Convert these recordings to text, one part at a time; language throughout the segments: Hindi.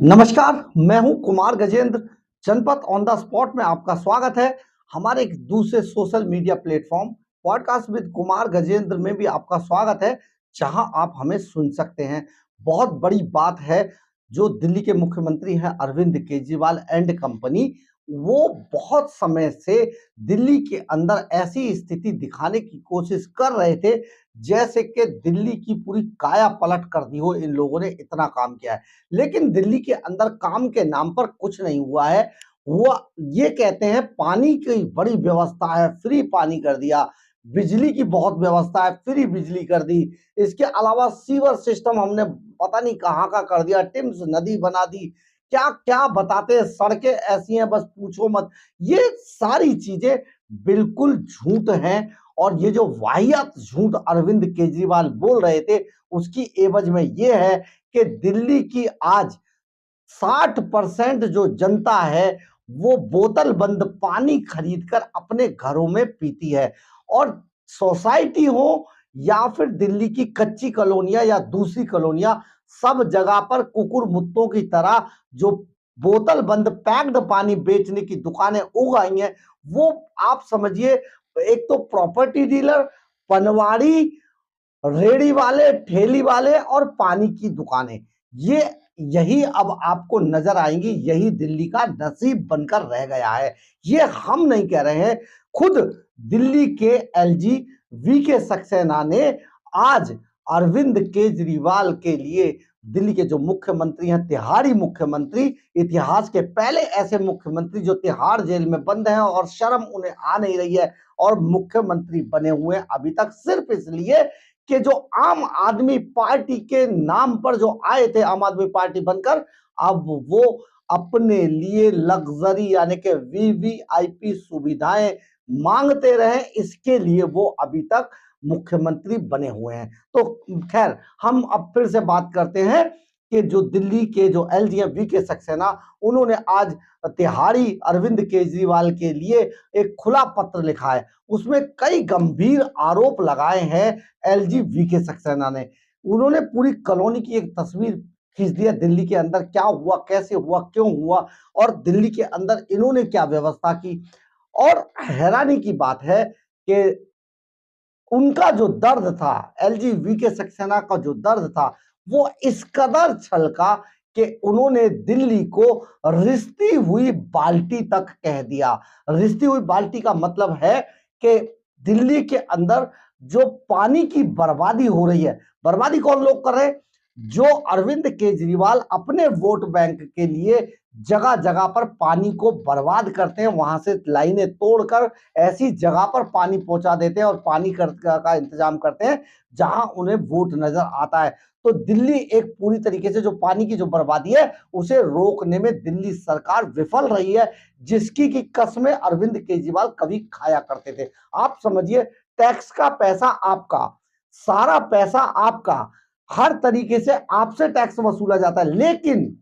नमस्कार, मैं हूं कुमार गजेंद्र। जनपद ऑन द स्पॉट में आपका स्वागत है। हमारे एक दूसरे social media platform podcast with Kumar Gajendra में भी आपका स्वागत है, जहां आप हमें सुन सकते हैं। बहुत बड़ी बात है, जो दिल्ली के मुख्यमंत्री हैं अरविंद केजरीवाल एंड कंपनी, वो बहुत समय से दिल्ली के अंदर ऐसी स्थिति दिखाने की कोशिश कर रहे थे जैसे कि दिल्ली की पूरी काया पलट कर दी हो। इन लोगों ने इतना काम किया है, लेकिन दिल्ली के अंदर काम के नाम पर कुछ नहीं हुआ है। वो ये कहते हैं पानी की बड़ी व्यवस्था है, फ्री पानी कर दिया, बिजली की बहुत व्यवस्था है, फ्री बिजली कर दी। इसके अलावा सीवर सिस्टम हमने पता नहीं कहाँ का कर दिया, टिम्स नदी बना दी, क्या क्या बताते हैं, सड़कें ऐसी हैं बस पूछो मत। ये सारी चीजें बिल्कुल झूठ हैं, और ये जो वाहियात झूठ अरविंद केजरीवाल बोल रहे थे, उसकी एवज में ये है कि दिल्ली की आज 60% जो जनता है वो बोतल बंद पानी खरीदकर अपने घरों में पीती है। और सोसाइटी हो या फिर दिल्ली की कच्ची कॉलोनियां या दूसरी कॉलोनियां, सब जगह पर कुकुर मुत्तों की तरह जो बोतल बंद पैक्ड पानी बेचने की दुकानें उग आई हैं, वो आप समझिए, एक तो प्रॉपर्टी डीलर, पनवाड़ी, रेड़ी वाले, ठेली वाले और पानी की दुकानें, ये यही अब आपको नजर आएंगी। यही दिल्ली का नसीब बनकर रह गया है। ये हम नहीं कह रहे हैं, खुद दिल्ली के एलजी वीके सक्सेना ने आज अरविंद केजरीवाल के लिए, दिल्ली के जो मुख्यमंत्री हैं, तिहाड़ी मुख्यमंत्री, इतिहास के पहले ऐसे मुख्यमंत्री जो तिहाड़ जेल में बंद हैं और शर्म उन्हें आ नहीं रही है और मुख्यमंत्री बने हुए अभी तक सिर्फ इसलिए कि जो आम आदमी पार्टी के नाम पर जो आए थे आम आदमी पार्टी बनकर, अब वो अपने लिए लग्जरी यानी कि वीवीआईपी सुविधाएं मांगते रहे, इसके लिए वो अभी तक मुख्यमंत्री बने हुए हैं। तो खैर, हम अब फिर से बात करते हैं कि जो दिल्ली के जो एलजी वीके सक्सेना, उन्होंने आज तिहाड़ी अरविंद केजरीवाल के लिए एक खुला पत्र लिखा है। उसमें कई गंभीर आरोप लगाए हैं एलजी वीके सक्सेना ने। उन्होंने पूरी कॉलोनी की एक तस्वीर खींच दिया, दिल्ली के अंदर क्या हुआ, कैसे हुआ, क्यों हुआ, और दिल्ली के अंदर इन्होंने क्या व्यवस्था की। और हैरानी की बात है कि उनका जो दर्द था, एलजीबीके सक्सेना का जो दर्द था, वो इस कदर छलका कि उन्होंने दिल्ली को रिश्ती हुई बाल्टी तक कह दिया। रिश्ती हुई बाल्टी का मतलब है कि दिल्ली के अंदर जो पानी की बर्बादी हो रही है, बर्बादी कौन लोग कर रहे हैं? जो अरविंद केजरीवाल अपने वोट बैंक के लिए जगह जगह पर पानी को बर्बाद करते हैं, वहां से लाइनें तोड़कर ऐसी जगह पर पानी पहुंचा देते हैं और पानी का इंतजाम करते हैं जहां उन्हें वोट नजर आता है। तो दिल्ली एक पूरी तरीके से जो पानी की जो बर्बादी है उसे रोकने में दिल्ली सरकार विफल रही है, जिसकी की कस्में अरविंद केजरीवाल कभी खाया करते थे। आप समझिए, टैक्स का पैसा आपका, सारा पैसा आपका, हर तरीके से आपसे टैक्स वसूला जाता है, लेकिन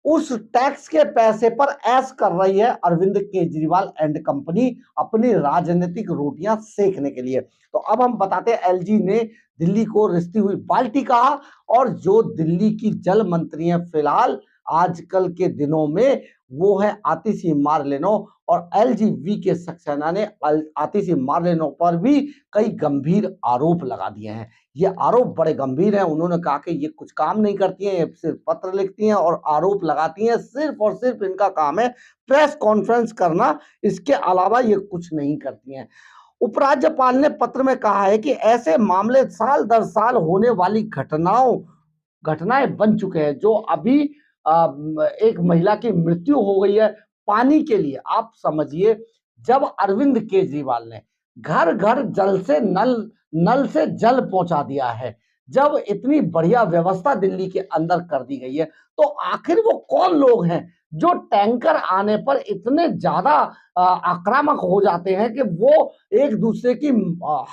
उस टैक्स के पैसे पर ऐश कर रही है अरविंद केजरीवाल एंड कंपनी अपनी राजनीतिक रोटियां सेकने के लिए। तो अब हम बताते हैं, एलजी ने दिल्ली को रिश्ती हुई बाल्टी कहा, और जो दिल्ली की जल मंत्री हैं फिलहाल आजकल के दिनों में, वो है आतिशी मार्लेनो। और एलजीबी के सक्सेना ने आतिशी मार्लेनो पर भी कई गंभीर आरोप लगा दिए हैं। ये आरोप बड़े गंभीर हैं। उन्होंने कहा कि ये कुछ काम नहीं करती हैं, ये सिर्फ पत्र लिखती हैं और आरोप लगाती हैं। सिर्फ और सिर्फ इनका काम है प्रेस कॉन्फ्रेंस करना, इसके अलावा ये कुछ नहीं करती हैं। उपराज्यपाल ने पत्र में कहा है कि ऐसे मामले साल दर साल होने वाली घटनाएं बन चुके हैं। जो अभी एक महिला की मृत्यु हो गई है पानी के लिए। आप समझिए, जब अरविंद केजरीवाल ने घर घर जल से नल से जल पहुंचा दिया है, जब इतनी बढ़िया व्यवस्था दिल्ली के अंदर कर दी गई है, तो आखिर वो कौन लोग हैं जो टैंकर आने पर इतने ज्यादा आक्रामक हो जाते हैं कि वो एक दूसरे की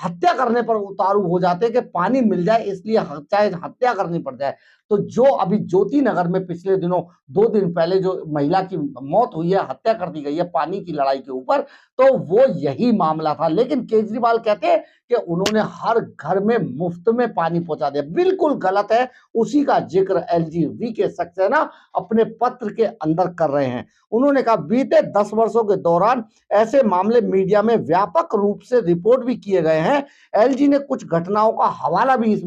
हत्या करने पर उतारू हो जाते हैं कि पानी मिल जाए इसलिए चाहे हत्या करनी पड़ जाए। तो जो अभी ज्योति नगर में पिछले दिनों 2 दिन पहले जो महिला की मौत हुई है, हत्या कर दी गई है पानी की लड़ाई के ऊपर, तो वो यही मामला था। लेकिन केजरीवाल कहते हैं कि उन्होंने हर घर में मुफ्त में पानी पहुंचा दिया। बिल्कुल गलत है। उसी का जिक्र एलजीबी के सक्सेना अपने पत्र के अंदर कर रहे हैं। उन्होंने कहा बीते 10 वर्षों के दौरान ऐसे मामले मीडिया में व्यापक रूप से रिपोर्ट भी किए गए हैं। एलजी ने कुछ घटनाओं का हवाला भी इस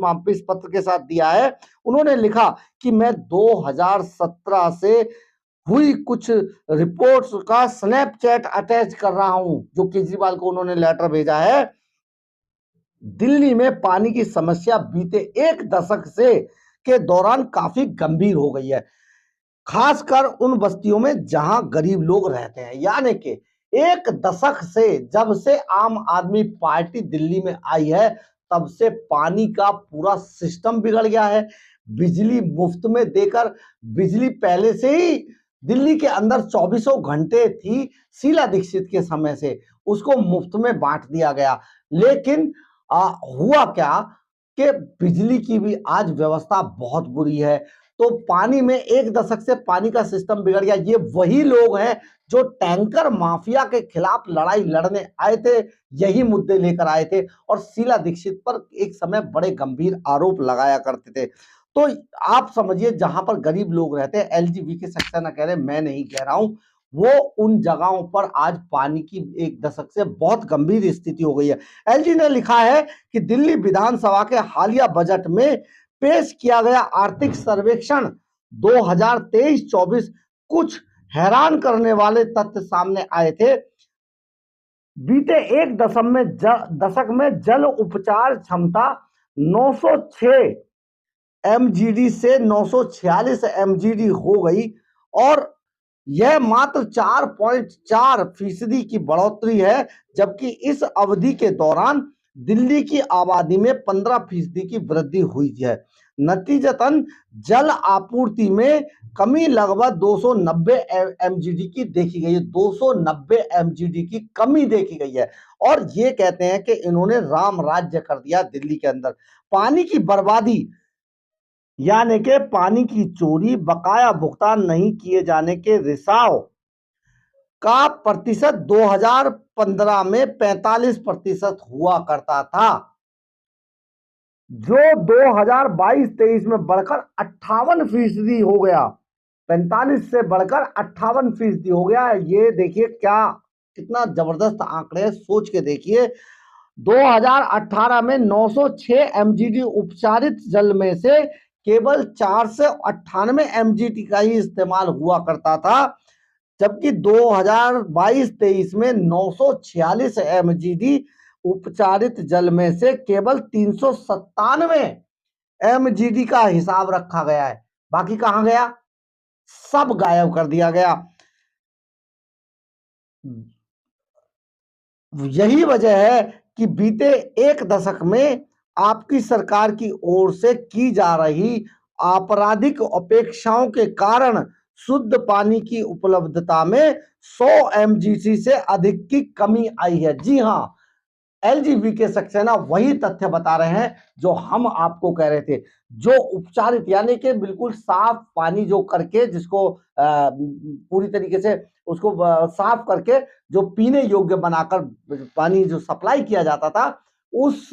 पत्र के साथ दिया है। उन्होंने लिखा कि मैं 2017 से हुई कुछ रिपोर्ट्स का स्नैपचैट अटैच कर रहा हूं, जो केजरीवाल को उन्होंने लेटर भेजा है। दिल्ली में पानी की समस्या बीते एक दशक से के दौरान काफी गंभीर हो गई है, खासकर उन बस्तियों में जहां गरीब लोग रहते हैं। यानी कि एक दशक से, जब से आम आदमी पार्टी दिल्ली में आई है, तब से पानी का पूरा सिस्टम बिगड़ गया है। बिजली मुफ्त में देकर, बिजली पहले से ही दिल्ली के अंदर 24 घंटे थी, शीला दीक्षित के समय से उसको मुफ्त में बांट दिया गया। लेकिन हुआ क्या कि बिजली की भी आज व्यवस्था बहुत बुरी है। तो पानी में एक दशक से पानी का सिस्टम बिगड़ गया। ये वही लोग हैं जो टैंकर माफिया के खिलाफ लड़ाई लड़ने आए थे, यही मुद्दे लेकर आए थे और शीला दीक्षित पर एक समय बड़े गंभीर आरोप लगाया करते थे। तो आप समझिए, जहां पर गरीब लोग रहते हैं, एलजीबीके सक्सेना कह रहे, मैं नहीं कह रहा हूं, वो उन जगहों पर आज पानी की एक दशक से बहुत गंभीर स्थिति हो गई है। एलजी ने लिखा है कि दिल्ली विधानसभा के हालिया बजट में पेश किया गया आर्थिक सर्वेक्षण 2023-24 कुछ हैरान करने वाले तथ्य सामने आए थे। बीते एक दशक में जल उपचार क्षमता 906 एमजीडी से 946 एमजीडी हो गई और यह मात्र 4.4% की बढ़ोतरी है, जबकि इस अवधि के दौरान दिल्ली की आबादी में 15% की वृद्धि हुई है। नतीजतन जल आपूर्ति में कमी लगभग 290 एमजीडी की देखी गई है। 290 एमजीडी की कमी देखी गई है और ये कहते हैं कि इन्होंने राम राज्य कर दिया दिल्ली के अंदर। पानी की बर्बादी यानी कि पानी की चोरी, बकाया भुगतान नहीं किए जाने के रिसाव का प्रतिशत 2015 में 45% हुआ करता था, जो 2022-23 में बढ़कर 58% हो गया। 45 से बढ़कर 58% हो गया। ये देखिए क्या कितना जबरदस्त आंकड़े हैं, सोच के देखिए। 2018 में 906 एमजीडी उपचारित जल में से केवल 498 एमजीडी का ही इस्तेमाल हुआ करता था, जबकि 2022-23 में 946 एमजीडी उपचारित जल में से केवल 397 एमजीडी का हिसाब रखा गया है। बाकी कहां गया? सब गायब कर दिया गया। यही वजह है कि बीते एक दशक में आपकी सरकार की ओर से की जा रही आपराधिक अपेक्षाओं के कारण शुद्ध पानी की उपलब्धता में 100 एमजीसी से अधिक की कमी आई है। जी हां, एलजीबीके सक्सेना वही तथ्य बता रहे हैं जो हम आपको कह रहे थे। जो उपचारित यानी कि बिल्कुल साफ पानी जो करके, जिसको पूरी तरीके से उसको साफ करके जो पीने योग्य बनाकर पानी जो सप्लाई किया जाता था, उस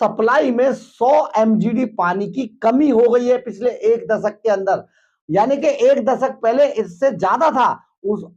सप्लाई में 100 एमजीडी पानी की कमी हो गई है पिछले एक दशक के अंदर। यानी कि एक दशक पहले इससे ज्यादा था,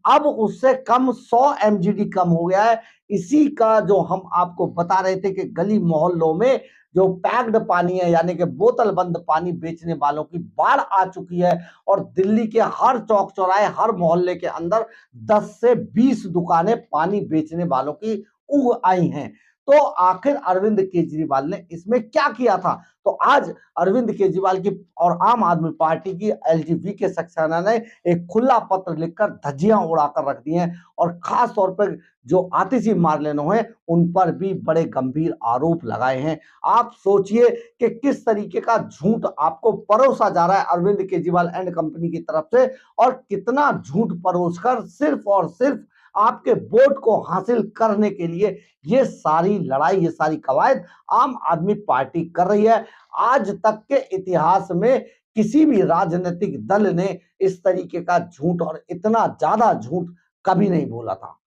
अब उससे कम 100 एमजीडी कम हो गया है। इसी का जो हम आपको बता रहे थे कि गली मोहल्लों में जो पैक्ड पानी है, यानी कि बोतल बंद पानी बेचने वालों की बाढ़ आ चुकी है और दिल्ली के हर चौक चौराहे, हर मोहल्ले के अंदर 10 से 20 दुकानें पानी बेचने वालों की उग आई हैं। तो आखिर अरविंद केजरीवाल ने इसमें क्या किया था? तो आज अरविंद केजरीवाल की और आम आदमी पार्टी की एलजीबीके सक्सेना ने एक खुला पत्र लिखकर धज्जियां उड़ाकर रख दी हैं और खास तौर पर जो आतिशी मार्लेनो हैं उन पर भी बड़े गंभीर आरोप लगाए हैं। आप सोचिए कि किस तरीके का झूठ आपको परोसा जा रहा है अरविंद केजरीवाल एंड कंपनी की तरफ से, और कितना झूठ परोसकर सिर्फ और सिर्फ आपके वोट को हासिल करने के लिए ये सारी लड़ाई, ये सारी कवायद आम आदमी पार्टी कर रही है। आज तक के इतिहास में किसी भी राजनीतिक दल ने इस तरीके का झूठ और इतना ज्यादा झूठ कभी नहीं बोला था।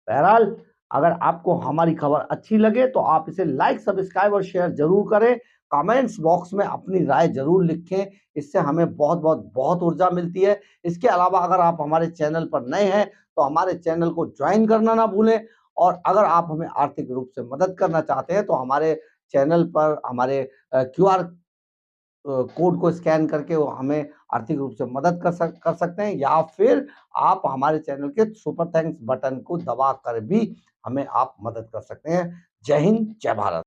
बहरहाल अगर आपको हमारी खबर अच्छी लगे तो आप इसे लाइक, सब्सक्राइब और शेयर जरूर करें। कमेंट्स बॉक्स में अपनी राय जरूर लिखें, इससे हमें बहुत बहुत बहुत ऊर्जा मिलती है। इसके अलावा अगर आप हमारे चैनल पर नए हैं तो हमारे चैनल को ज्वाइन करना ना भूलें। और अगर आप हमें आर्थिक रूप से मदद करना चाहते हैं तो हमारे चैनल पर हमारे क्यूआर कोड को स्कैन करके वो हमें आर्थिक रूप से मदद कर सकते हैं, या फिर आप हमारे चैनल के सुपर थैंक्स बटन को दबा कर भी हमें आप मदद कर सकते हैं। जय हिंद, जय भारत।